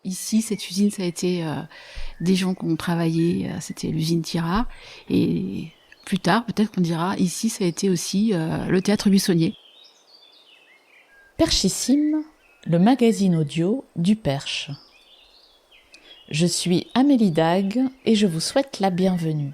Ici, cette usine, ça a été des gens qui ont travaillé, c'était l'usine Tira. Et plus tard, peut-être qu'on dira, ici, ça a été aussi le théâtre Buissonnier. Perchissime, le magazine audio du Perche. Je suis Amélie Dague et je vous souhaite la bienvenue.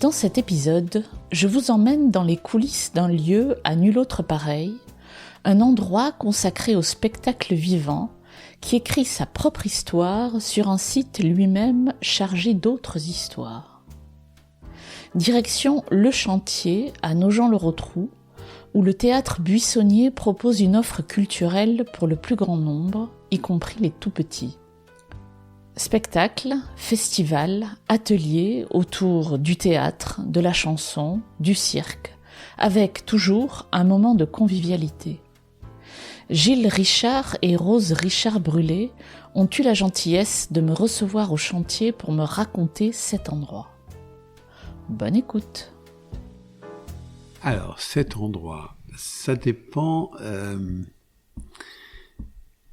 Dans cet épisode, je vous emmène dans les coulisses d'un lieu à nul autre pareil, un endroit consacré au spectacle vivant qui écrit sa propre histoire sur un site lui-même chargé d'autres histoires. Direction Le Chantier à Nogent-le-Rotrou, où le théâtre Buissonnier propose une offre culturelle pour le plus grand nombre, y compris les tout petits. Spectacles, festivals, ateliers autour du théâtre, de la chanson, du cirque, avec toujours un moment de convivialité. Gilles Richard et Rose Richard-Brulé ont eu la gentillesse de me recevoir au chantier pour me raconter cet endroit. Bonne écoute. Alors, cet endroit, ça dépend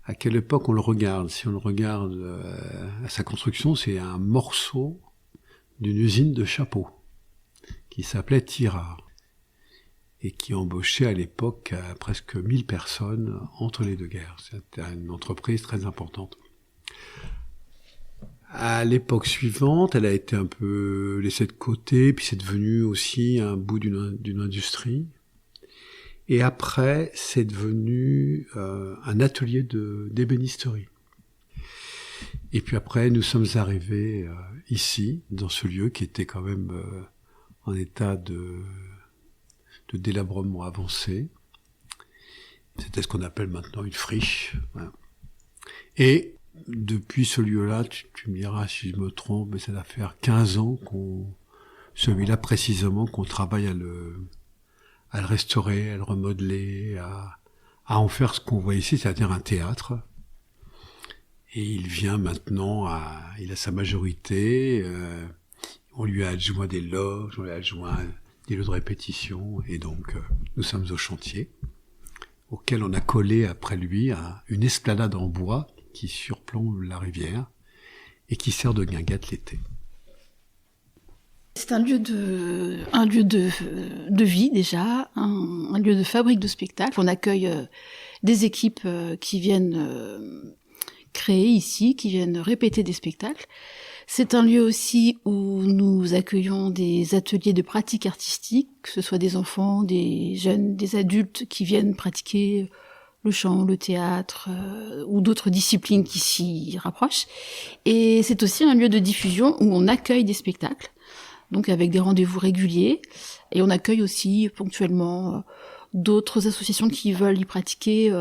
à quelle époque on le regarde. Si on le regarde à sa construction, c'est un morceau d'une usine de chapeaux qui s'appelait Tira et qui embauchait à l'époque presque 1000 personnes entre les deux guerres. C'était une entreprise très importante. À l'époque suivante, elle a été un peu laissée de côté, puis c'est devenu aussi un bout d'une industrie. Et après, c'est devenu un atelier d'ébénisterie. Et puis après, nous sommes arrivés ici, dans ce lieu qui était quand même en état de délabrement avancé. C'était ce qu'on appelle maintenant une friche. Voilà. Et depuis ce lieu-là, tu me diras si je me trompe, mais ça doit faire 15 ans celui-là précisément, qu'on travaille à le restaurer, à le remodeler, à en faire ce qu'on voit ici, c'est-à-dire un théâtre. Et il vient maintenant il a sa majorité, on lui a adjoint des loges, on lui a adjoint des lieux de répétition, et donc nous sommes au chantier, auquel on a collé après lui une esplanade en bois qui surplombe la rivière et qui sert de guinguette l'été. C'est un lieu de vie déjà, un lieu de fabrique de spectacles. On accueille des équipes qui viennent créer ici, qui viennent répéter des spectacles. C'est un lieu aussi où nous accueillons des ateliers de pratique artistique, que ce soit des enfants, des jeunes, des adultes qui viennent pratiquer le chant, le théâtre ou d'autres disciplines qui s'y rapprochent. Et c'est aussi un lieu de diffusion où on accueille des spectacles, donc avec des rendez-vous réguliers. Et on accueille aussi ponctuellement d'autres associations qui veulent y pratiquer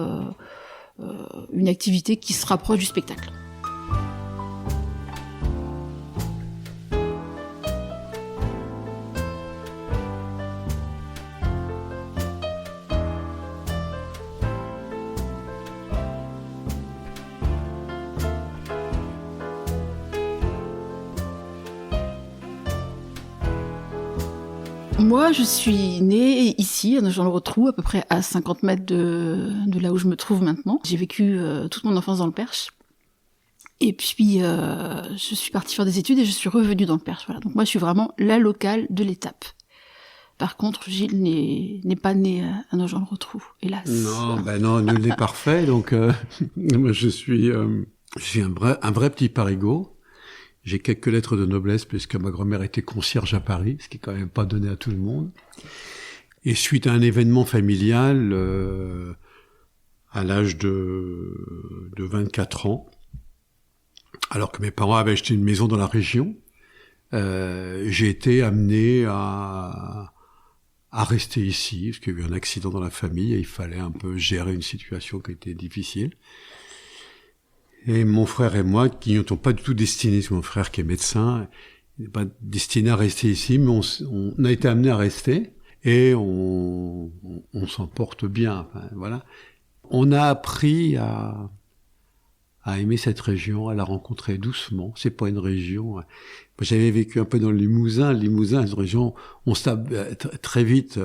une activité qui se rapproche du spectacle. Moi, je suis née ici, à Nogent-le-Rotrou, à peu près à 50 mètres de là où je me trouve maintenant. J'ai vécu toute mon enfance dans le Perche. Et puis, je suis partie faire des études et je suis revenue dans le Perche. Voilà. Donc moi, je suis vraiment la locale de l'étape. Par contre, Gilles n'est pas né à Nogent-le-Rotrou, hélas. Non, non, nul n'est parfait. Donc, moi, je suis un vrai petit parigot. J'ai quelques lettres de noblesse puisque ma grand-mère était concierge à Paris, ce qui est quand même pas donné à tout le monde. Et suite à un événement familial, à l'âge de 24 ans, alors que mes parents avaient acheté une maison dans la région, j'ai été amené à rester ici, parce qu'il y a eu un accident dans la famille et il fallait un peu gérer une situation qui était difficile. Et mon frère et moi, qui n'étions pas du tout destinés, c'est mon frère qui est médecin, n'est pas destiné à rester ici, mais on a été amené à rester et on s'en porte bien. Enfin, voilà. On a appris à à aimer cette région, à la rencontrer doucement. C'est pas une région. Moi, j'avais vécu un peu dans le Limousin. Le Limousin, c'est une région, on se tape très vite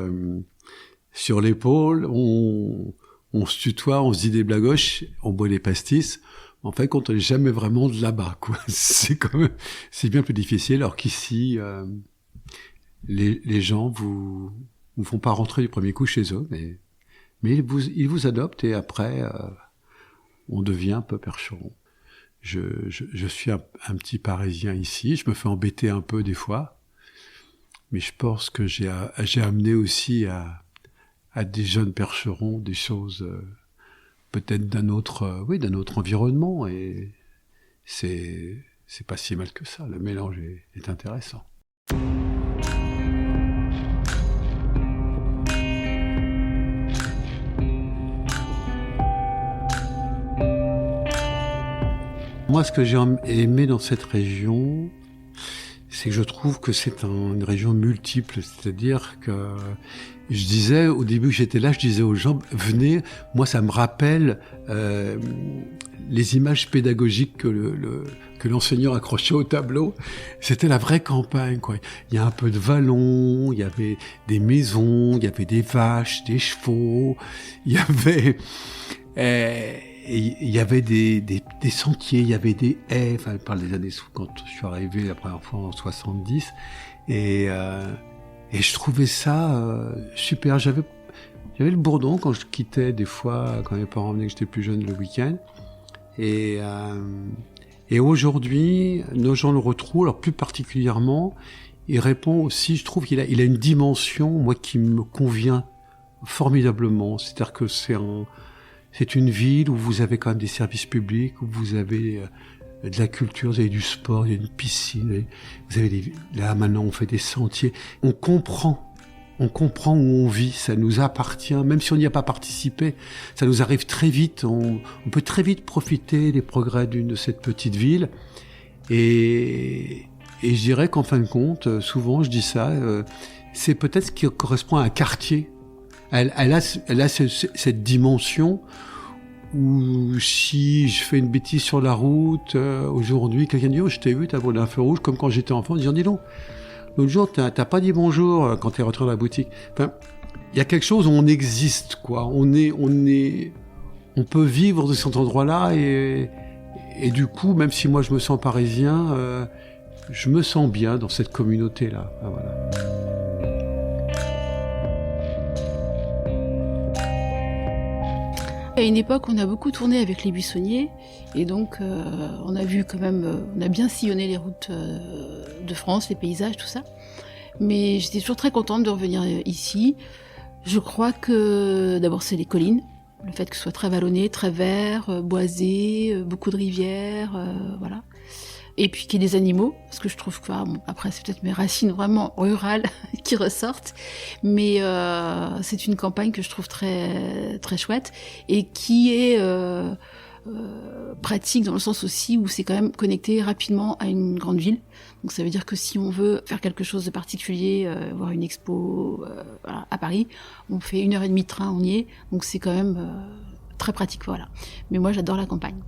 sur l'épaule, on se tutoie, on se dit des blagoches, on boit des pastis. En fait, quand on n'est jamais vraiment de là-bas, quoi. C'est bien plus difficile. Alors qu'ici, les gens vous font pas rentrer du premier coup chez eux, mais ils vous adoptent et après, on devient un peu percheron. Je suis un petit Parisien ici, je me fais embêter un peu des fois, mais je pense que j'ai amené aussi à des jeunes percherons des choses peut-être d'un autre environnement, et c'est pas si mal que ça. Le mélange est intéressant. Moi, ce que j'ai aimé dans cette région, c'est que je trouve que c'est une région multiple. C'est-à-dire que je disais, au début que j'étais là, je disais aux gens, venez, moi ça me rappelle les images pédagogiques que l'enseignant accrochait au tableau. C'était la vraie campagne, quoi. Il y a un peu de vallon, il y avait des maisons, il y avait des vaches, des chevaux, il y avait... Et il y avait des sentiers, il y avait des haies, enfin, je parle des années quand je suis arrivé la première fois en 70, et je trouvais ça super. J'avais le bourdon quand je quittais des fois, quand mes parents venaient, que j'étais plus jeune, le week-end, et aujourd'hui, nos gens le retrouvent, alors plus particulièrement, il répond aussi, je trouve qu'il a une dimension, moi, qui me convient formidablement, c'est-à-dire que c'est une ville où vous avez quand même des services publics, où vous avez de la culture, vous avez du sport, il y a une piscine, vous avez là maintenant on fait des sentiers. On comprend où on vit, ça nous appartient, même si on n'y a pas participé, ça nous arrive très vite, on peut très vite profiter des progrès de cette petite ville. Et je dirais qu'en fin de compte, souvent je dis ça, c'est peut-être ce qui correspond à un quartier. Elle a cette dimension où si je fais une bêtise sur la route, aujourd'hui, quelqu'un dit « Oh, je t'ai vu, t'as brûlé un feu rouge », comme quand j'étais enfant, en disant « Dis donc, l'autre jour, t'as pas dit bonjour quand t'es rentré dans la boutique ». Enfin, il y a quelque chose où on existe, quoi. On peut vivre de cet endroit-là et du coup, même si moi je me sens parisien, je me sens bien dans cette communauté-là. Ah, voilà. À une époque, on a beaucoup tourné avec les buissonniers, et donc on a vu quand même, on a bien sillonné les routes de France, les paysages, tout ça. Mais j'étais toujours très contente de revenir ici. Je crois que d'abord c'est les collines, le fait que ce soit très vallonné, très vert, boisé, beaucoup de rivières, voilà. Et puis qu'il y ait des animaux, parce que je trouve que, bon, après c'est peut-être mes racines vraiment rurales qui ressortent, mais c'est une campagne que je trouve très très chouette et qui est pratique dans le sens aussi où c'est quand même connecté rapidement à une grande ville. Donc ça veut dire que si on veut faire quelque chose de particulier, voir une expo voilà, à Paris, on fait 1h30 de train, on y est, donc c'est quand même très pratique, voilà. Mais moi j'adore la campagne.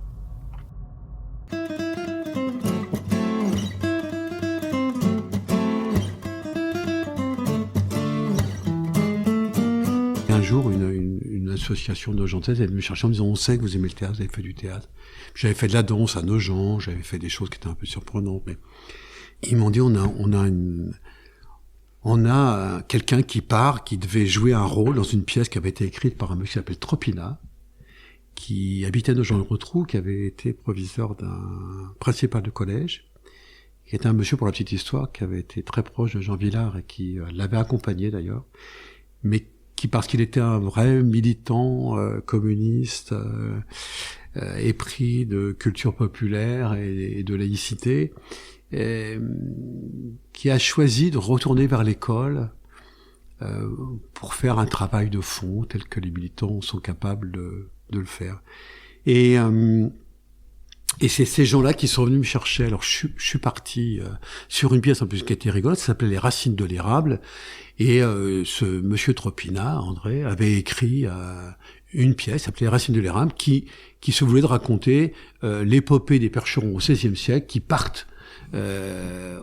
Un jour, une association nogentaise est venue me chercher en me disant « On sait que vous aimez le théâtre, vous avez fait du théâtre. » J'avais fait de la danse à Nogent, j'avais fait des choses qui étaient un peu surprenantes, mais ils m'ont dit on a quelqu'un qui devait jouer un rôle dans une pièce qui avait été écrite par un monsieur qui s'appelle Tropina, qui habitait à Nogent-le-Rotrou, qui avait été proviseur d'un principal de collège, qui était un monsieur, pour la petite histoire, qui avait été très proche de Jean Vilar et qui l'avait accompagné d'ailleurs, mais qui, parce qu'il était un vrai militant communiste, épris de culture populaire et de laïcité, qui a choisi de retourner vers l'école pour faire un travail de fond tel que les militants sont capables de le faire. Et c'est ces gens-là qui sont venus me chercher. Alors je suis parti sur une pièce en plus qui était rigolote, ça s'appelait Les Racines de l'érable. Et ce monsieur Tropina, André, avait écrit une pièce appelée Racine de l'érable qui se voulait de raconter l'épopée des percherons au XVIe siècle qui partent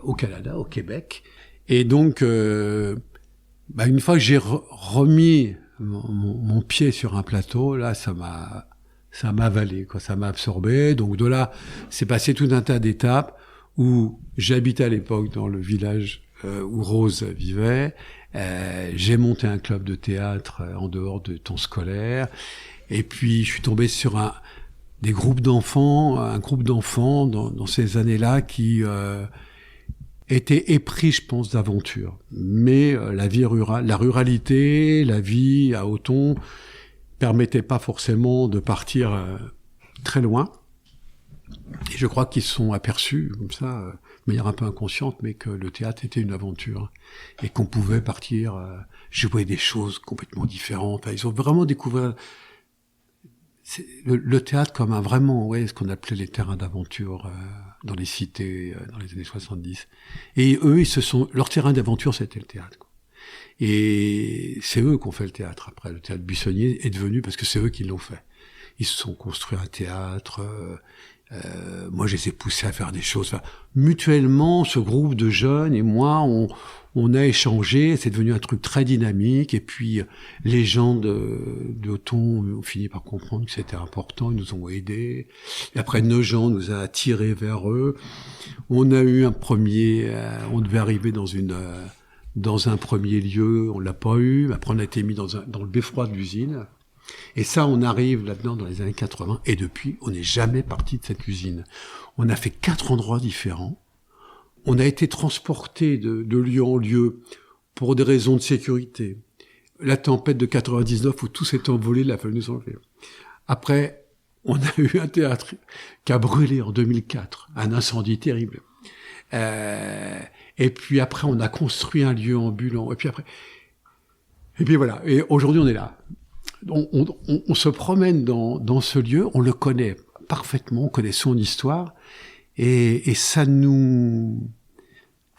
au Canada, au Québec. Et donc, une fois que j'ai remis mon pied sur un plateau, là, ça m'a avalé, quoi, ça m'a absorbé. Donc de là, c'est passé tout un tas d'étapes où j'habitais à l'époque dans le village où Rose vivait. J'ai monté un club de théâtre en dehors de temps scolaire. Et puis, je suis tombé sur un groupe d'enfants dans ces années-là qui étaient épris, je pense, d'aventure. Mais la vie rurale, la ruralité, la vie à Auton permettait pas forcément de partir très loin. Et je crois qu'ils se sont aperçus, comme ça, de manière un peu inconsciente, mais que le théâtre était une aventure. Et qu'on pouvait partir jouer des choses complètement différentes. Enfin, ils ont vraiment découvert le théâtre comme ce qu'on appelait les terrains d'aventure dans les cités dans les années 70. Et eux, leur terrain d'aventure, c'était le théâtre, quoi. Et c'est eux qui ont fait le théâtre. Après, le théâtre Buissonnier est devenu, parce que c'est eux qui l'ont fait. Ils se sont construits un théâtre. Moi, je les ai poussés à faire des choses. Enfin, mutuellement, ce groupe de jeunes et moi, on a échangé. C'est devenu un truc très dynamique. Et puis, les gens d'Auton ont fini par comprendre que c'était important. Ils nous ont aidés. Et après, nos gens nous a attirés vers eux. On a eu on devait arriver dans un premier lieu. On l'a pas eu. Après, on a été mis dans le beffroi de l'usine. Et ça, on arrive là-dedans dans les années 80, et depuis, on n'est jamais parti de cette usine. On a fait 4 endroits différents. On a été transporté de lieu en lieu pour des raisons de sécurité. La tempête de 99 où tout s'est envolé, il a fallu nous enlever. Après, on a eu un théâtre qui a brûlé en 2004, un incendie terrible. Et puis après, on a construit un lieu ambulant. Et puis voilà. Et aujourd'hui, on est là. On se promène dans ce lieu, on le connaît parfaitement, on connaît son histoire, et ça nous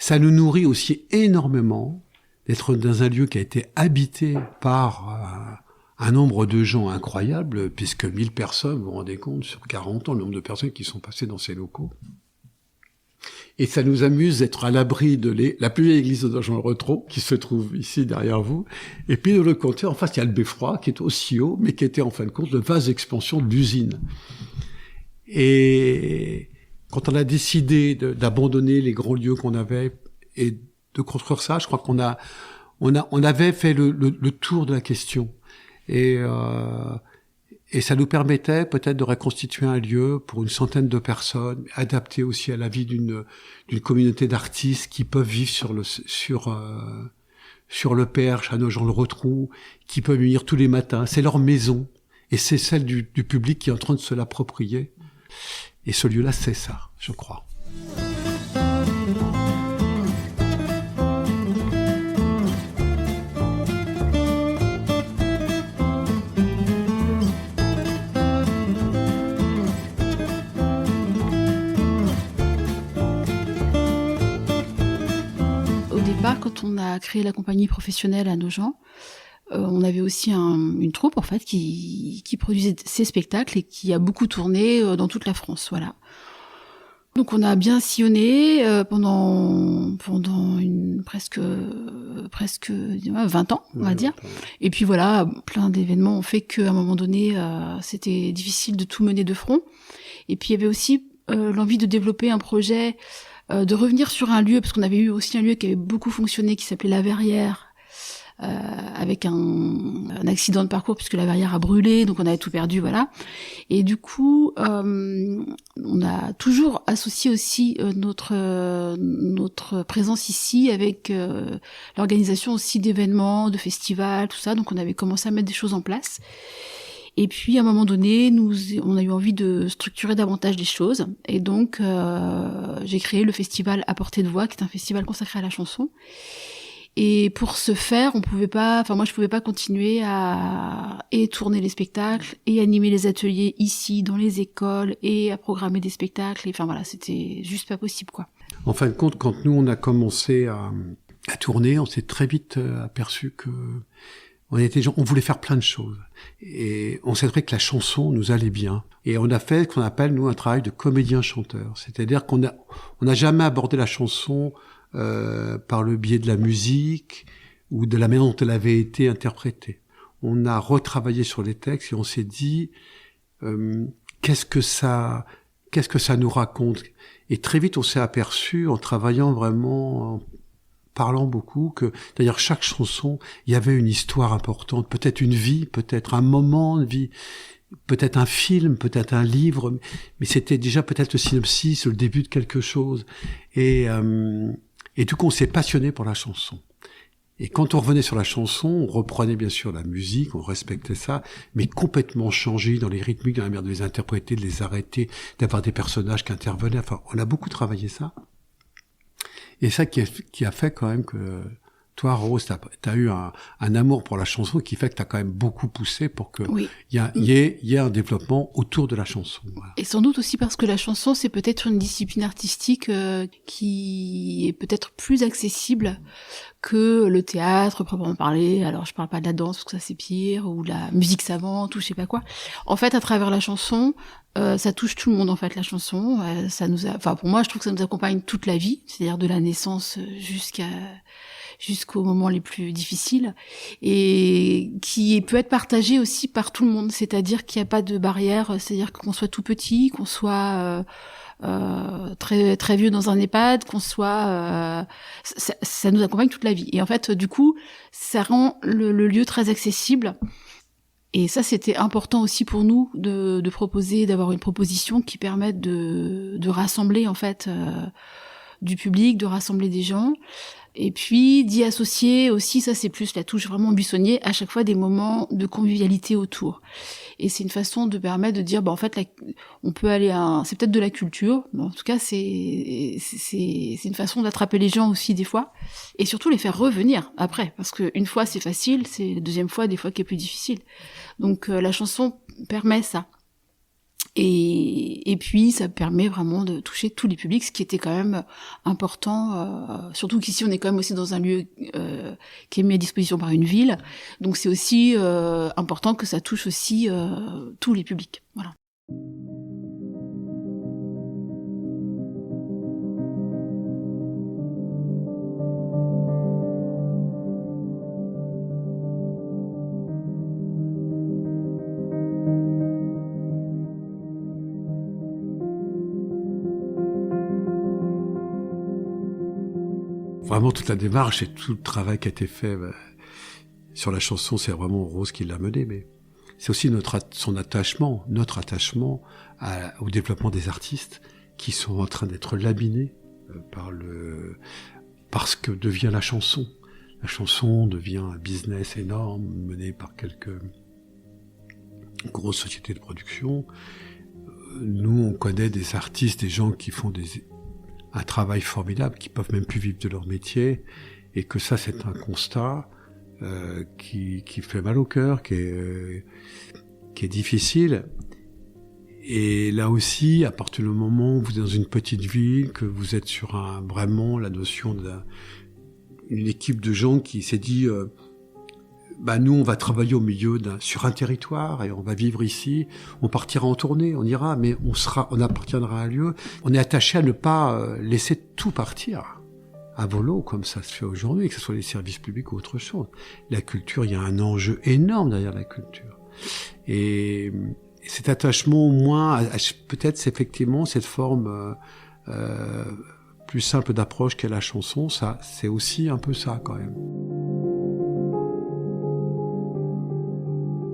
nourrit aussi énormément d'être dans un lieu qui a été habité par un nombre de gens incroyables, puisque 1000 personnes, vous vous rendez compte, sur 40 ans, le nombre de personnes qui sont passées dans ces locaux. Et ça nous amuse d'être à l'abri de la plus vieille église de Nogent-le-Rotrou, qui se trouve ici derrière vous. Et puis de l'autre côté, en face, il y a le beffroi, qui est aussi haut, mais qui était en fin de compte le vase d'expansion de l'usine. Et quand on a décidé d'abandonner les grands lieux qu'on avait et de construire ça, je crois qu'on avait fait le tour de la question. Et ça nous permettait peut-être de reconstituer un lieu pour une centaine de personnes, adapté aussi à la vie d'une communauté d'artistes qui peuvent vivre sur le Perche, à Nogent-le-Rotrou, qui peuvent venir tous les matins. C'est leur maison, et c'est celle du public qui est en train de se l'approprier. Et ce lieu-là, c'est ça, je crois. Quand on a créé la compagnie professionnelle à Nogent, on avait aussi une troupe en fait qui produisait ces spectacles et qui a beaucoup tourné dans toute la France, voilà. Donc on a bien sillonné pendant presque 20 ans, on va dire. Et puis voilà, plein d'événements ont fait qu'à un moment donné, c'était difficile de tout mener de front. Et puis il y avait aussi l'envie de développer un projet, de revenir sur un lieu, parce qu'on avait eu aussi un lieu qui avait beaucoup fonctionné, qui s'appelait La Verrière, avec un accident de parcours, puisque La Verrière a brûlé, donc on avait tout perdu, voilà. Et du coup, on a toujours associé aussi notre présence ici avec l'organisation aussi d'événements, de festivals, tout ça, donc on avait commencé à mettre des choses en place. Et puis, à un moment donné, on a eu envie de structurer davantage les choses. Et donc, j'ai créé le festival À Portée de Voix, qui est un festival consacré à la chanson. Et pour ce faire, moi, je pouvais pas continuer à tourner les spectacles, et animer les ateliers ici, dans les écoles, et à programmer des spectacles. Et voilà, c'était juste pas possible, quoi. En fin de compte, quand nous, on a commencé à tourner, on s'est très vite aperçu que On était gens, on voulait faire plein de choses. Et on s'est trouvé que la chanson nous allait bien. Et on a fait ce qu'on appelle, nous, un travail de comédien-chanteur. C'est-à-dire qu'on n'a jamais abordé la chanson par le biais de la musique ou de la manière dont elle avait été interprétée. On a retravaillé sur les textes et on s'est dit qu'est-ce que ça nous raconte. Et très vite, on s'est aperçu, en travaillant vraiment, en parlant beaucoup, que d'ailleurs chaque chanson, il y avait une histoire importante, peut-être une vie, peut-être un moment de vie, peut-être un film, peut-être un livre, mais c'était déjà peut-être le synopsis, le début de quelque chose. Et du coup, on s'est passionné pour la chanson. Et quand on revenait sur la chanson, on reprenait bien sûr la musique, on respectait ça, mais complètement changé dans les rythmiques, dans la manière de les interpréter, de les arrêter, d'avoir des personnages qui intervenaient. Enfin, on a beaucoup travaillé ça. Et ça qui a fait quand même que toi, Rose, t'as eu un amour pour la chanson qui fait que t'as quand même beaucoup poussé pour que y ait un développement autour de la chanson. Voilà. Et sans doute aussi parce que la chanson, c'est peut-être une discipline artistique qui est peut-être plus accessible que le théâtre proprement parlé. Alors je parle pas de la danse parce que ça c'est pire, ou de la musique savante ou je sais pas quoi. En fait, à travers la chanson, ça touche tout le monde en fait. La chanson, pour moi, je trouve que ça nous accompagne toute la vie, c'est-à-dire de la naissance jusqu'aux moments les plus difficiles, et qui peut être partagé aussi par tout le monde. C'est-à-dire qu'il n'y a pas de barrière. C'est-à-dire qu'on soit tout petit, qu'on soit très très vieux dans un EHPAD, qu'on soit ça nous accompagne toute la vie. Et en fait, du coup, ça rend le lieu très accessible. Et ça, c'était important aussi pour nous de proposer, d'avoir une proposition qui permette de rassembler en fait du public, de rassembler des gens. Et puis d'y associer aussi, ça c'est plus la touche vraiment buissonnier, à chaque fois des moments de convivialité autour. Et c'est une façon de permettre de dire, en fait, on peut aller c'est peut-être de la culture, mais en tout cas c'est une façon d'attraper les gens aussi des fois, et surtout les faire revenir après, parce que une fois c'est facile, c'est la deuxième fois des fois qui est plus difficile. Donc la chanson permet ça. Et puis ça permet vraiment de toucher tous les publics, ce qui était quand même important, surtout qu'ici on est quand même aussi dans un lieu qui est mis à disposition par une ville, donc c'est aussi important que ça touche aussi tous les publics. Voilà. Vraiment, toute la démarche et tout le travail qui a été fait sur la chanson, c'est vraiment Rose qui l'a mené, mais c'est aussi notre attachement au développement des artistes qui sont en train d'être laminés par ce que devient la chanson. La chanson devient un business énorme mené par quelques grosses sociétés de production. Nous, on connaît des artistes, des gens qui font un travail formidable, qui peuvent même plus vivre de leur métier, et que ça, c'est un constat qui fait mal au cœur, qui est difficile. Et là aussi, à partir du moment où vous êtes dans une petite ville, que vous êtes sur vraiment la notion d'une équipe de gens qui s'est dit nous, on va travailler au milieu sur un territoire et on va vivre ici. On partira en tournée, on ira, mais on appartiendra à un lieu. On est attaché à ne pas laisser tout partir à volo, comme ça se fait aujourd'hui, que ce soit les services publics ou autre chose. La culture, il y a un enjeu énorme derrière la culture. Et cet attachement, au moins, peut-être, c'est effectivement cette forme plus simple d'approche qu'est la chanson, ça, c'est aussi un peu ça, quand même.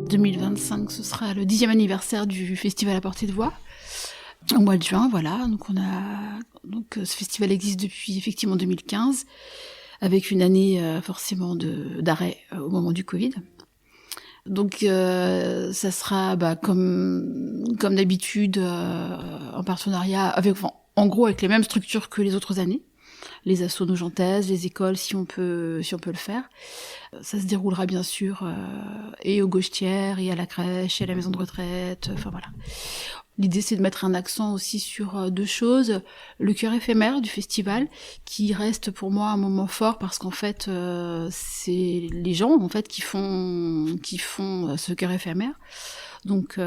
2025, ce sera le 10e anniversaire du festival à portée de voix. Au mois de juin, voilà. Donc ce festival existe depuis effectivement 2015, avec une année forcément d'arrêt au moment du Covid. Donc ça sera comme d'habitude en partenariat avec les mêmes structures que les autres années. les assos nogentaises, les écoles, si on peut le faire. Ça se déroulera bien sûr et aux Gauchetières, et à la crèche, et à la maison de retraite, enfin voilà. L'idée, c'est de mettre un accent aussi sur 2 choses. Le cœur éphémère du festival, qui reste pour moi un moment fort parce qu'en fait, c'est les gens en fait qui font ce cœur éphémère. Donc,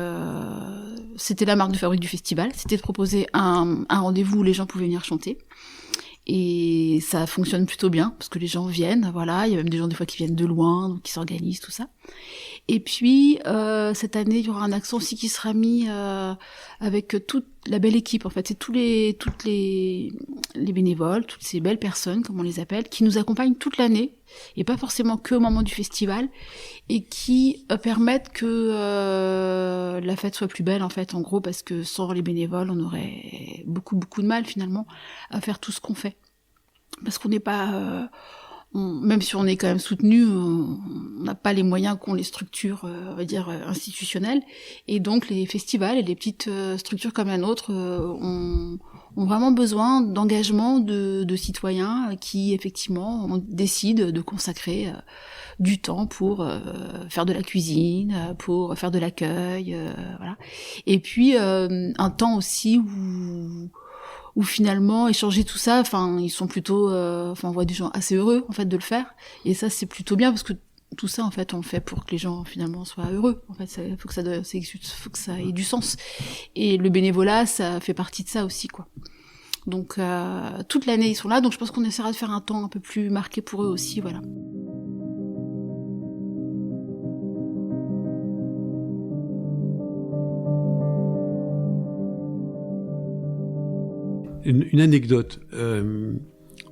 c'était la marque de fabrique du festival. C'était de proposer un rendez-vous où les gens pouvaient venir chanter. Et ça fonctionne plutôt bien parce que les gens viennent, voilà. Il y a même des gens des fois qui viennent de loin, donc qui s'organisent, tout ça. Et puis cette année, il y aura un accent aussi qui sera mis avec toute la belle équipe. En fait, c'est toutes les bénévoles, toutes ces belles personnes, comme on les appelle, qui nous accompagnent toute l'année et pas forcément que au moment du festival, et qui permettent que la fête soit plus belle, en fait, en gros, parce que sans les bénévoles, on aurait beaucoup de mal finalement à faire tout ce qu'on fait, parce qu'on n'est pas même si on est quand même soutenu, on n'a pas les moyens qu'ont les structures, on va dire, institutionnelles. Et donc les festivals et les petites structures comme la nôtre ont vraiment besoin d'engagement de citoyens qui, effectivement, décident de consacrer du temps pour faire de la cuisine, pour faire de l'accueil, voilà. Et puis un temps aussi où finalement échanger tout ça, enfin ils sont plutôt, on voit des gens assez heureux en fait de le faire, et ça c'est plutôt bien parce que tout ça en fait on le fait pour que les gens finalement soient heureux. En fait, faut que ça ait du sens, et le bénévolat ça fait partie de ça aussi quoi. Donc toute l'année ils sont là, donc je pense qu'on essaiera de faire un temps un peu plus marqué pour eux aussi, voilà. Une anecdote.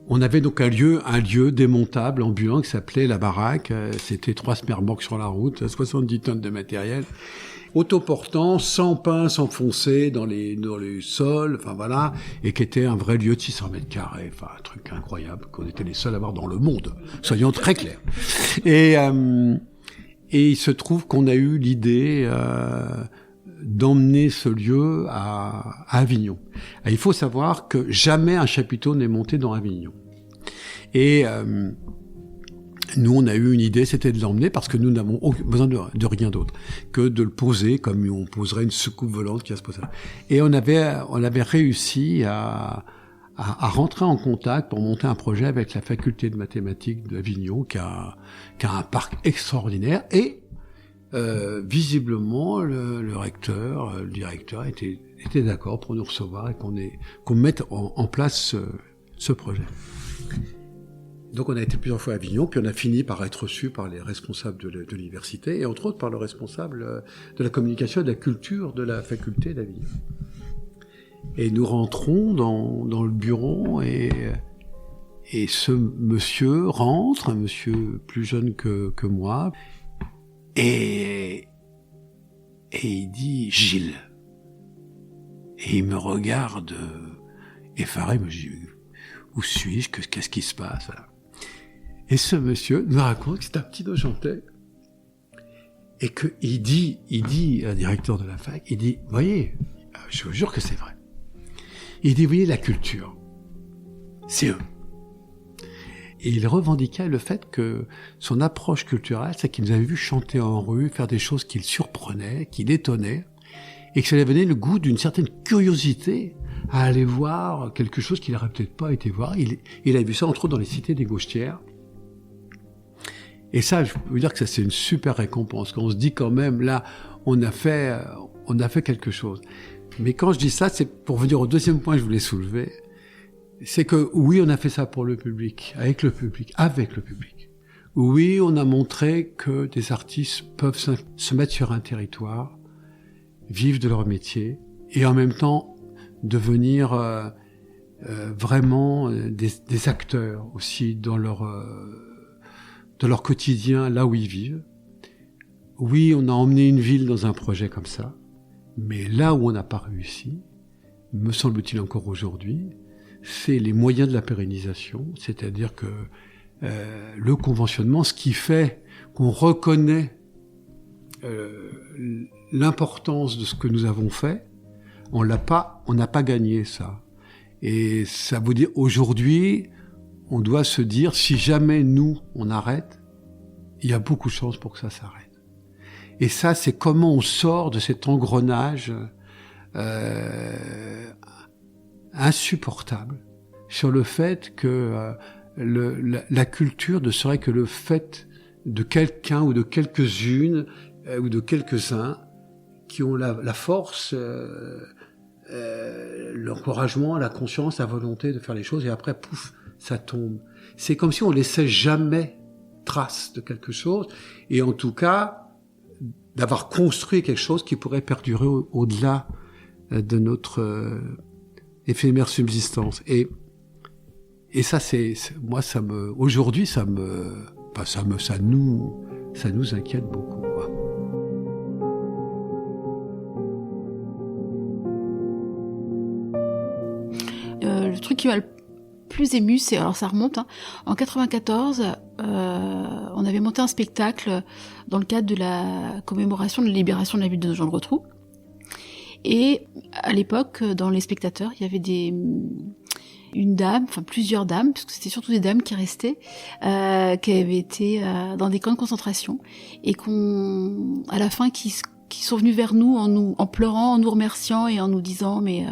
On avait donc un lieu démontable, ambulant, qui s'appelait la baraque. C'était 3 smerbocs sur la route, 70 tonnes de matériel, autoportant, sans pince enfoncées dans les sols, enfin voilà, et qui était un vrai lieu de 600 mètres carrés, enfin un truc incroyable, qu'on était les seuls à avoir dans le monde, soyons très clairs. Et il se trouve qu'on a eu l'idée d'emmener ce lieu à Avignon. Et il faut savoir que jamais un chapiteau n'est monté dans Avignon. Et nous, on a eu une idée, c'était de l'emmener parce que nous n'avons besoin de rien d'autre que de le poser comme on poserait une soucoupe volante qui va se poser. Et on avait réussi à rentrer en contact pour monter un projet avec la faculté de mathématiques d'Avignon qui a un parc extraordinaire, et visiblement, le recteur, le directeur était d'accord pour nous recevoir et qu'on mette en place ce projet. Donc on a été plusieurs fois à Avignon, puis on a fini par être reçu par les responsables de l'université, et entre autres par le responsable de la communication et de la culture de la faculté d'Avignon. Et nous rentrons dans le bureau, et ce monsieur rentre, un monsieur plus jeune que moi, et il dit « Gilles ». Et il me regarde effaré, me dit « Où suis-je ? Qu'est-ce qui se passe ?» Et ce monsieur nous raconte que c'est un petit Nogentais, et qu'il dit à un directeur de la fac, il dit « Voyez, je vous jure que c'est vrai. » Il dit « Voyez, la culture, c'est eux. » Et il revendiquait le fait que son approche culturelle, c'est qu'il nous avait vu chanter en rue, faire des choses qui le surprenaient, qui l'étonnaient, et que ça lui avait donné le goût d'une certaine curiosité à aller voir quelque chose qu'il n'aurait peut-être pas été voir. Il a vu ça entre autres dans les cités des Gauchetières. Et ça, je peux vous dire que ça, c'est une super récompense. Quand on se dit quand même, là, on a fait quelque chose. Mais quand je dis ça, c'est pour venir au deuxième point que je voulais soulever. C'est que oui, on a fait ça pour le public, avec le public. Oui, on a montré que des artistes peuvent se mettre sur un territoire, vivre de leur métier, et en même temps devenir vraiment des acteurs aussi dans leur quotidien, là où ils vivent. Oui, on a emmené une ville dans un projet comme ça, mais là où on n'a pas réussi, me semble-t-il encore aujourd'hui, c'est les moyens de la pérennisation, c'est-à-dire que le conventionnement, ce qui fait qu'on reconnaît l'importance de ce que nous avons fait, on n'a pas gagné ça. Et ça veut dire aujourd'hui, on doit se dire, si jamais nous, on arrête, il y a beaucoup de chances pour que ça s'arrête. Et ça, c'est comment on sort de cet engrenage insupportable sur le fait que la culture ne serait que le fait de quelqu'un ou de quelques-unes ou de quelques-uns qui ont la force, l'encouragement, la conscience, la volonté de faire les choses, et après, pouf, ça tombe. C'est comme si on laissait jamais trace de quelque chose, et en tout cas, d'avoir construit quelque chose qui pourrait perdurer au-delà de notre éphémère subsistance. Et ça, moi, aujourd'hui, ça nous inquiète beaucoup, quoi. Le truc qui m'a le plus ému, c'est, alors ça remonte, en 94, on avait monté un spectacle dans le cadre de la commémoration de la libération de la ville de Nogent-le-Rotrou. Et à l'époque, dans les spectateurs, il y avait plusieurs dames, parce que c'était surtout des dames qui restaient, qui avaient été dans des camps de concentration, et à la fin, qui sont venues vers nous en pleurant, en nous remerciant et en nous disant, mais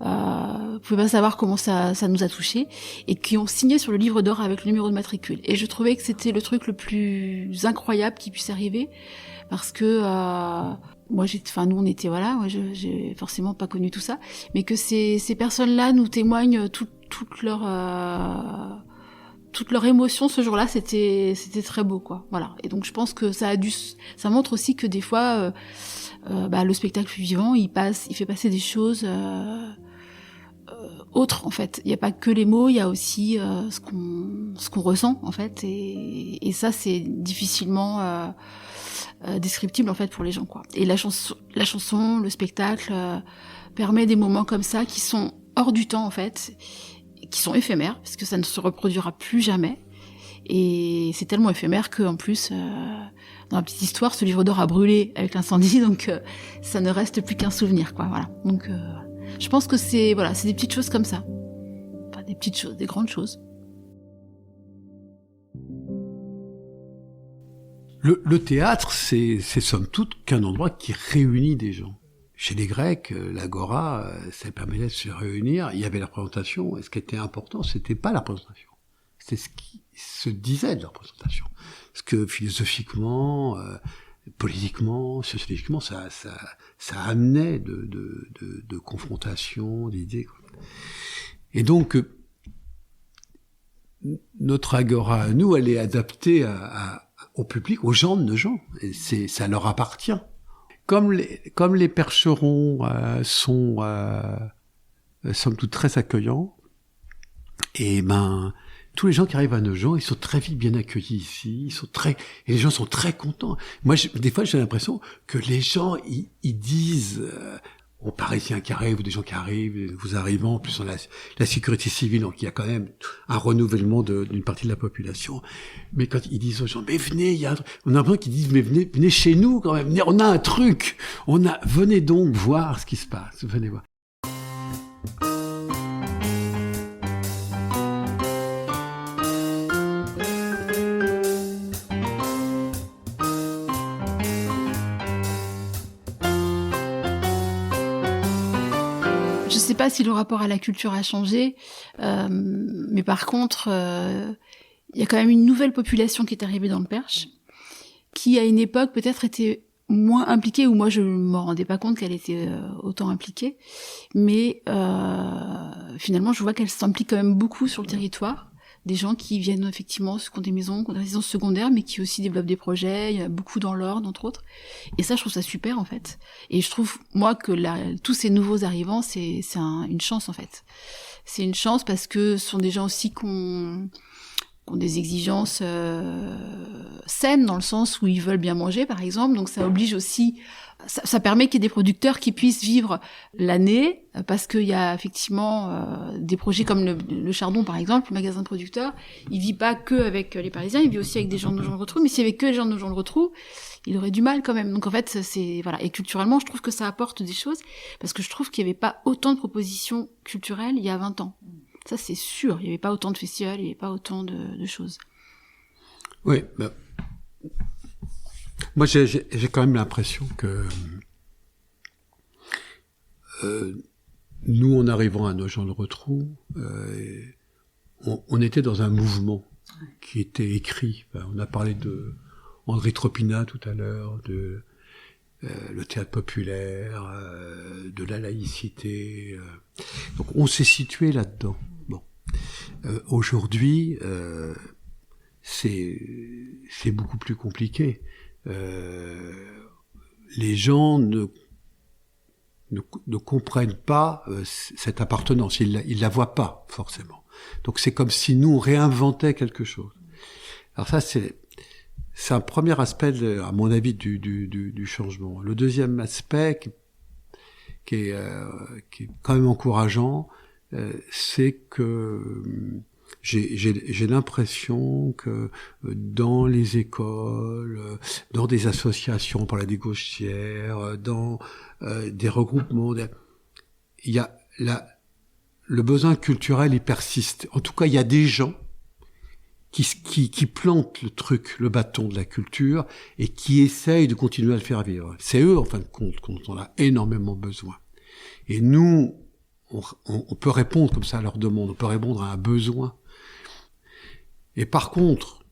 vous pouvez pas savoir comment ça nous a touchés, et qui ont signé sur le livre d'or avec le numéro de matricule. Et je trouvais que c'était le truc le plus incroyable qui puisse arriver, parce que nous on était, voilà, moi j'ai forcément pas connu tout ça, mais que ces personnes-là nous témoignent toute leur émotion ce jour-là, c'était très beau, quoi. Voilà. Et donc je pense que ça montre aussi que des fois le spectacle vivant, il fait passer des choses autres, en fait. Il n'y a pas que les mots, il y a aussi ce qu'on ressent, en fait, et ça c'est difficilement descriptible, en fait, pour les gens, quoi. Et la chanson, le spectacle permet des moments comme ça qui sont hors du temps, en fait, qui sont éphémères, parce que ça ne se reproduira plus jamais. Et c'est tellement éphémère que, en plus, dans la petite histoire, ce livre d'or a brûlé avec l'incendie, donc ça ne reste plus qu'un souvenir, quoi. Voilà. Donc, je pense que c'est des petites choses comme ça. Enfin, des petites choses, des grandes choses. Le théâtre, c'est somme toute qu'un endroit qui réunit des gens. Chez les Grecs, l'agora, ça permettait de se réunir. Il y avait la représentation, et ce qui était important, c'était pas la représentation. C'était ce qui se disait de la représentation. Parce que philosophiquement, politiquement, sociologiquement, ça amenait de confrontation, d'idées, quoi. Et donc, notre agora à nous, elle est adaptée au public, aux gens de Nogent. Et ça leur appartient. Comme les percherons sont somme toute très accueillants, et tous les gens qui arrivent à Nogent, ils sont très vite bien accueillis ici, et les gens sont très contents. Moi, des fois, j'ai l'impression que les gens, ils disent aux Parisiens qui arrivent, ou des gens qui arrivent, vous arrivant, en plus on a la sécurité civile, donc il y a quand même un renouvellement d'une partie de la population. Mais quand ils disent aux gens, mais venez, on a l'impression qu'ils disent, mais venez chez nous quand même, venez, on a un truc, venez donc voir ce qui se passe, venez voir. Je sais pas si le rapport à la culture a changé, mais par contre, il y a quand même une nouvelle population qui est arrivée dans le Perche, qui à une époque peut-être était moins impliquée, ou moi je m'en rendais pas compte qu'elle était autant impliquée, mais finalement je vois qu'elle s'implique quand même beaucoup sur le territoire. Des gens qui viennent effectivement, qui ont des maisons, qui ont des résidences secondaires, mais qui aussi développent des projets, il y a beaucoup dans l'Orne, entre autres. Et ça, je trouve ça super, en fait. Et je trouve, moi, que tous ces nouveaux arrivants, c'est une chance, en fait. C'est une chance parce que ce sont des gens aussi qui ont des exigences saines, dans le sens où ils veulent bien manger, par exemple. Donc ça oblige aussi... Ça permet qu'il y ait des producteurs qui puissent vivre l'année, parce qu'il y a effectivement des projets comme le Chardon, par exemple, le magasin de producteurs. Il vit pas que avec les Parisiens, il vit aussi avec des gens de Nogent-le-Rotrou. Mais s'il y avait que les gens de Nogent-le-Rotrou, il aurait du mal quand même. Donc en fait, voilà. Et culturellement, je trouve que ça apporte des choses, parce que je trouve qu'il n'y avait pas autant de propositions culturelles il y a 20 ans. Ça, c'est sûr. Il n'y avait pas autant de festivals, il n'y avait pas autant de choses. Oui, moi j'ai quand même l'impression que nous, en arrivant à Nogent-le-Rotrou, on était dans un mouvement qui était écrit. On a parlé de André Tropina tout à l'heure, de le théâtre populaire, de la laïcité. Donc on s'est situé là-dedans. Bon, aujourd'hui, c'est beaucoup plus compliqué. Les gens ne comprennent pas cette appartenance. Ils la voient pas forcément. Donc c'est comme si nous on réinventait quelque chose. Alors ça c'est un premier aspect, à mon avis, du changement. Le deuxième aspect qui est quand même encourageant, c'est que j'ai l'impression que dans les écoles, dans des associations pour la dégauchière, dans des regroupements, il y a le besoin culturel, il persiste. En tout cas, il y a des gens qui plantent le truc, le bâton de la culture, et qui essayent de continuer à le faire vivre. C'est eux, en fin de compte, dont on a énormément besoin. Et nous, on peut répondre comme ça à leur demande, on peut répondre à un besoin. Et par contre,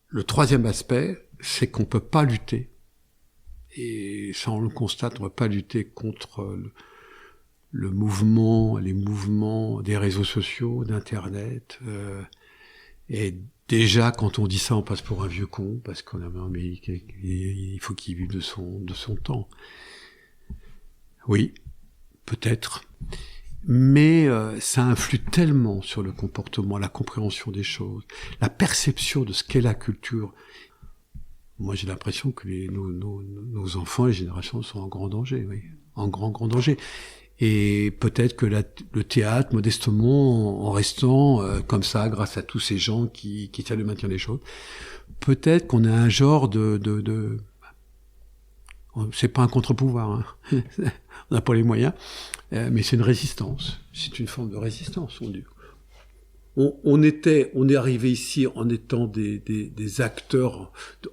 le troisième aspect, c'est qu'on peut pas lutter, et ça on le constate, on peut pas lutter contre les mouvements des réseaux sociaux, d'Internet. Et déjà, quand on dit ça, on passe pour un vieux con, parce qu'on a mais il faut qu'il vive de son temps. Oui, peut-être. Mais ça influe tellement sur le comportement, la compréhension des choses, la perception de ce qu'est la culture. Moi, j'ai l'impression que nos enfants, les générations, sont en grand danger, oui, en grand danger. Et peut-être que le théâtre, modestement, en restant comme ça, grâce à tous ces gens qui essaient de maintenir les choses, peut-être qu'on a un genre c'est pas un contre-pouvoir, hein. On n'a pas les moyens, mais c'est une résistance. C'est une forme de résistance, on dit. On est arrivé ici en étant des acteurs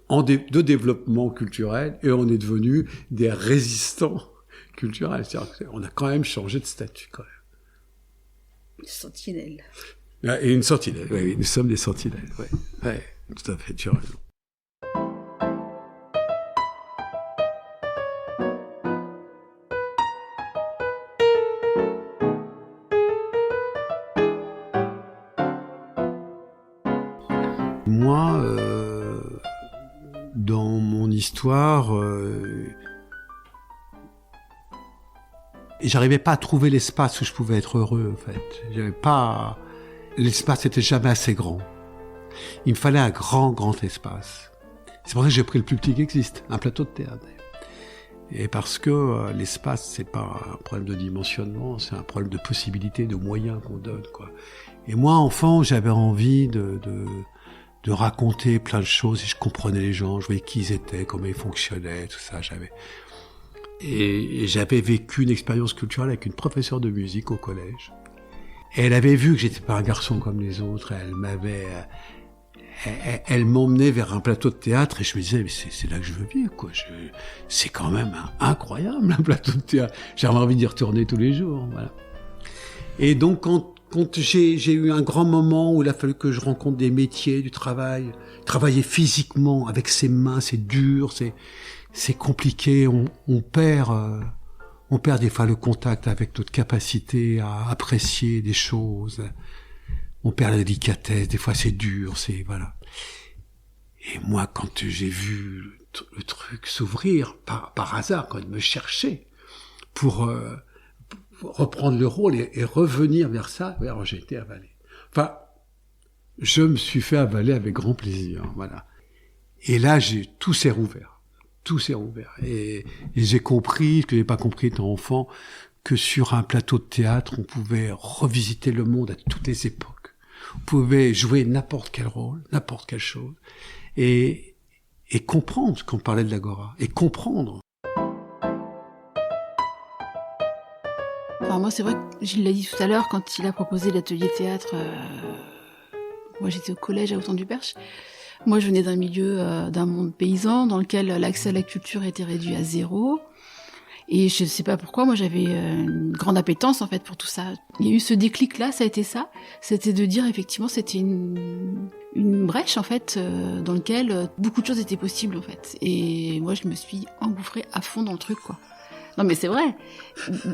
de développement culturel, et on est devenus des résistants culturels. C'est-à-dire qu'on a quand même changé de statut, quand même. Une sentinelle. Et une sentinelle, oui, nous sommes des sentinelles, oui. Ouais, tout à fait, tu as raison. Moi, dans mon histoire, j'arrivais pas à trouver l'espace où je pouvais être heureux, en fait. L'espace n'était jamais assez grand. Il me fallait un grand espace. C'est pour ça que j'ai pris le plus petit qui existe, un plateau de théâtre. Et parce que l'espace, c'est pas un problème de dimensionnement, c'est un problème de possibilité, de moyens qu'on donne, quoi. Et moi, enfant, j'avais envie de raconter plein de choses, et je comprenais les gens, je voyais qui ils étaient, comment ils fonctionnaient, tout ça. Et j'avais vécu une expérience culturelle avec une professeure de musique au collège. Et elle avait vu que j'étais pas un garçon comme les autres, elle m'emmenait vers un plateau de théâtre, et je me disais, mais c'est là que je veux vivre, quoi. C'est quand même incroyable, un plateau de théâtre. J'avais envie d'y retourner tous les jours, voilà. Et donc, quand j'ai eu un grand moment où il a fallu que je rencontre des métiers, du travail, travailler physiquement avec ses mains, c'est dur, c'est compliqué, on perd des fois le contact avec notre capacité à apprécier des choses, on perd la délicatesse, des fois c'est dur, voilà. Et moi, quand j'ai vu le truc s'ouvrir, par hasard, quand il me cherchait pour reprendre le rôle et revenir vers ça, alors j'ai été avalé. Enfin, je me suis fait avaler avec grand plaisir, voilà. Et là, tout s'est rouvert. Et j'ai compris, ce que j'ai pas compris étant enfant, que sur un plateau de théâtre, on pouvait revisiter le monde à toutes les époques. On pouvait jouer n'importe quel rôle, n'importe quelle chose. Et comprendre ce qu'on parlait de l'Agora. Et comprendre. Enfin, moi, c'est vrai que Gilles l'a dit tout à l'heure, quand il a proposé l'atelier théâtre, moi j'étais au collège à Autant-du-Perche. Moi, je venais d'un milieu, d'un monde paysan, dans lequel l'accès à la culture était réduit à 0. Et je sais pas pourquoi, moi j'avais une grande appétence en fait pour tout ça. Il y a eu ce déclic-là, ça a été ça. C'était de dire effectivement, c'était une brèche en fait, dans lequel beaucoup de choses étaient possibles en fait. Et moi, je me suis engouffrée à fond dans le truc, quoi. Non mais c'est vrai.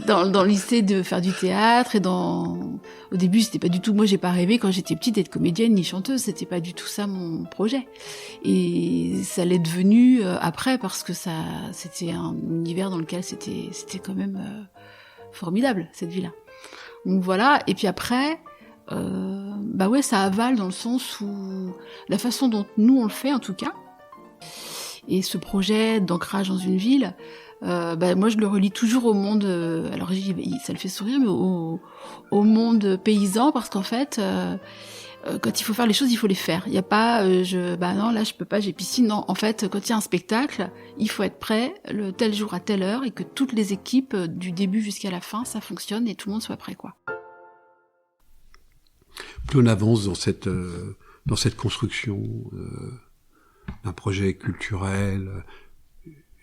Dans le lycée de faire du théâtre au début c'était pas du tout, moi j'ai pas rêvé quand j'étais petite d'être comédienne ni chanteuse, c'était pas du tout ça mon projet. Et ça l'est devenu après parce que c'était un univers dans lequel c'était quand même formidable cette vie-là. Donc voilà, et puis après ça avale dans le sens où la façon dont nous on le fait en tout cas. Et ce projet d'ancrage dans une ville, moi je le relie toujours au monde, alors ça le fait sourire, mais au monde paysan, parce qu'en fait, quand il faut faire les choses, il faut les faire. Il n'y a pas, non là je peux pas, j'ai piscine. Non, en fait, quand il y a un spectacle, il faut être prêt le tel jour à telle heure et que toutes les équipes, du début jusqu'à la fin, ça fonctionne et tout le monde soit prêt, quoi. Plus on avance dans cette construction d'un projet culturel,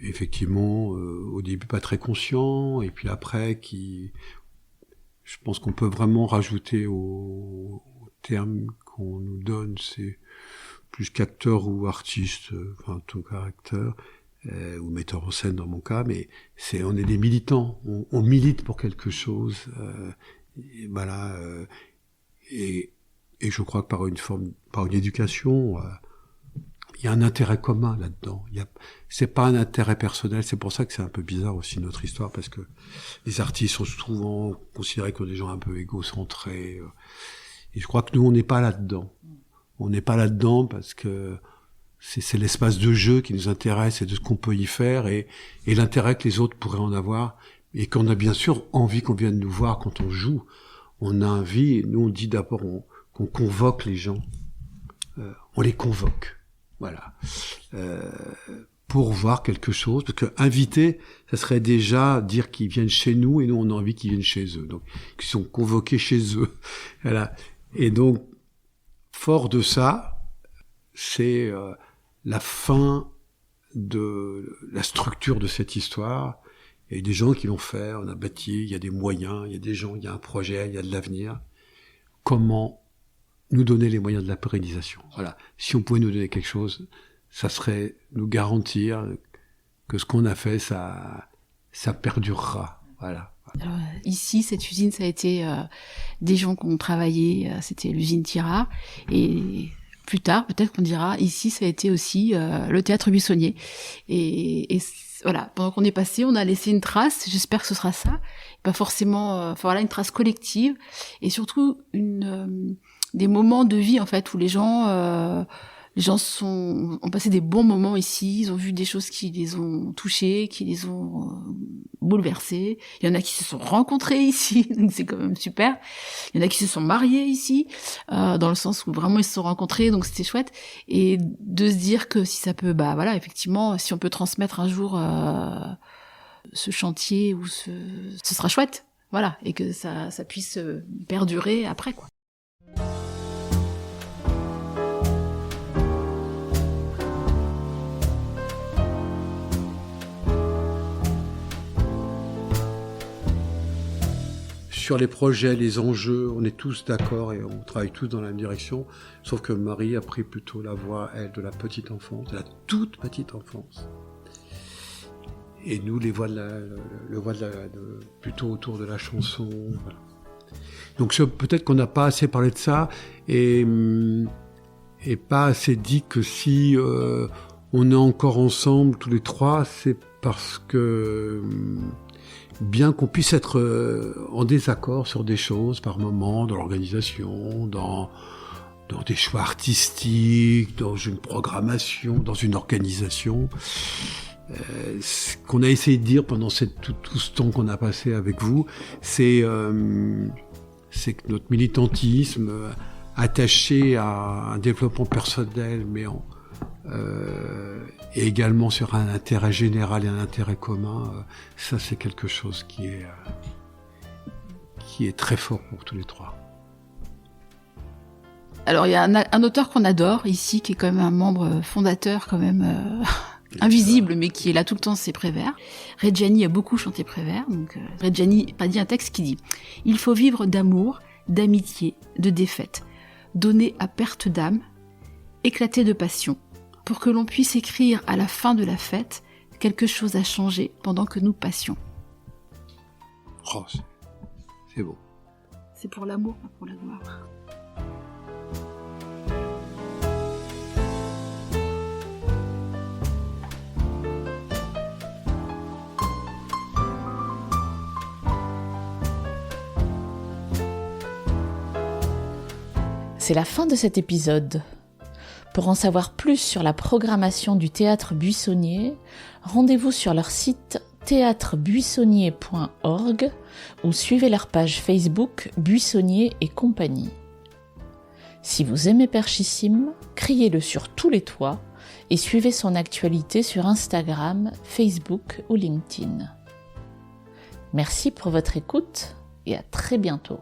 effectivement, au début pas très conscient, et puis après je pense qu'on peut vraiment rajouter au terme qu'on nous donne, c'est plus qu'acteur ou artiste, enfin tout cas acteur, ou metteur en scène dans mon cas, mais on est des militants, on milite pour quelque chose, et voilà, et je crois que par une éducation, il y a un intérêt commun là-dedans. C'est pas un intérêt personnel. C'est pour ça que c'est un peu bizarre aussi notre histoire, parce que les artistes sont souvent considérés comme des gens un peu égocentrés. Et je crois que nous, on n'est pas là-dedans. On n'est pas là-dedans parce que c'est l'espace de jeu qui nous intéresse et de ce qu'on peut y faire et l'intérêt que les autres pourraient en avoir. Et qu'on a bien sûr envie qu'on vienne nous voir quand on joue. On a envie, nous on dit d'abord qu'on convoque les gens. On les convoque. Voilà, pour voir quelque chose, parce que inviter, ça serait déjà dire qu'ils viennent chez nous, et nous on a envie qu'ils viennent chez eux, donc qu'ils sont convoqués chez eux. Voilà. Et donc, fort de ça, c'est la fin de la structure de cette histoire, et des gens qui l'ont fait, on a bâti, il y a des moyens, il y a des gens, il y a un projet, il y a de l'avenir. Comment nous donner les moyens de la pérennisation. Voilà. Si on pouvait nous donner quelque chose, ça serait nous garantir que ce qu'on a fait, ça perdurera. Voilà. Alors, ici, cette usine, ça a été des gens qui ont travaillé, c'était l'usine Tira, et plus tard, peut-être qu'on dira, ici, ça a été aussi le théâtre Buissonnier. Et voilà, pendant qu'on est passé, on a laissé une trace, j'espère que ce sera ça, pas forcément, une trace collective, et surtout des moments de vie en fait où les gens ont passé des bons moments ici, ils ont vu des choses qui les ont touchés, qui les ont bouleversés. Il y en a qui se sont rencontrés ici, donc c'est quand même super. Il y en a qui se sont mariés ici, dans le sens où vraiment ils se sont rencontrés, donc c'était chouette. Et de se dire que si ça peut, effectivement, si on peut transmettre un jour ce chantier ou ce sera chouette, voilà, et que ça puisse perdurer après, quoi. Sur les projets, les enjeux, on est tous d'accord et on travaille tous dans la même direction, sauf que Marie a pris plutôt la voie, elle, de la petite enfance, de la toute petite enfance. Et nous, le voix plutôt autour de la chanson. Voilà. Donc peut-être qu'on n'a pas assez parlé de ça et pas assez dit que si on est encore ensemble tous les trois, c'est parce que bien qu'on puisse être en désaccord sur des choses par moment, dans l'organisation, dans des choix artistiques, dans une programmation, dans une organisation, ce qu'on a essayé de dire pendant tout ce temps qu'on a passé avec vous, c'est que notre militantisme attaché à un développement personnel, mais et également sur un intérêt général et un intérêt commun, ça c'est quelque chose qui est qui est très fort pour tous les trois. Alors il y a un auteur qu'on adore ici, qui est quand même un membre fondateur quand même invisible, mais qui est là tout le temps, c'est Prévert. Reggiani a beaucoup chanté Prévert, donc Reggiani a dit un texte qui dit « Il faut vivre d'amour, d'amitié, de défaite, donner à perte d'âme, éclater de passion, pour que l'on puisse écrire à la fin de la fête quelque chose a changé pendant que nous passions. » Oh, c'est beau. C'est pour l'amour, pas pour la gloire. C'est la fin de cet épisode. Pour en savoir plus sur la programmation du Théâtre Buissonnier, rendez-vous sur leur site théâtrebuissonnier.org ou suivez leur page Facebook Buissonnier et compagnie. Si vous aimez Perchissime, criez-le sur tous les toits et suivez son actualité sur Instagram, Facebook ou LinkedIn. Merci pour votre écoute et à très bientôt.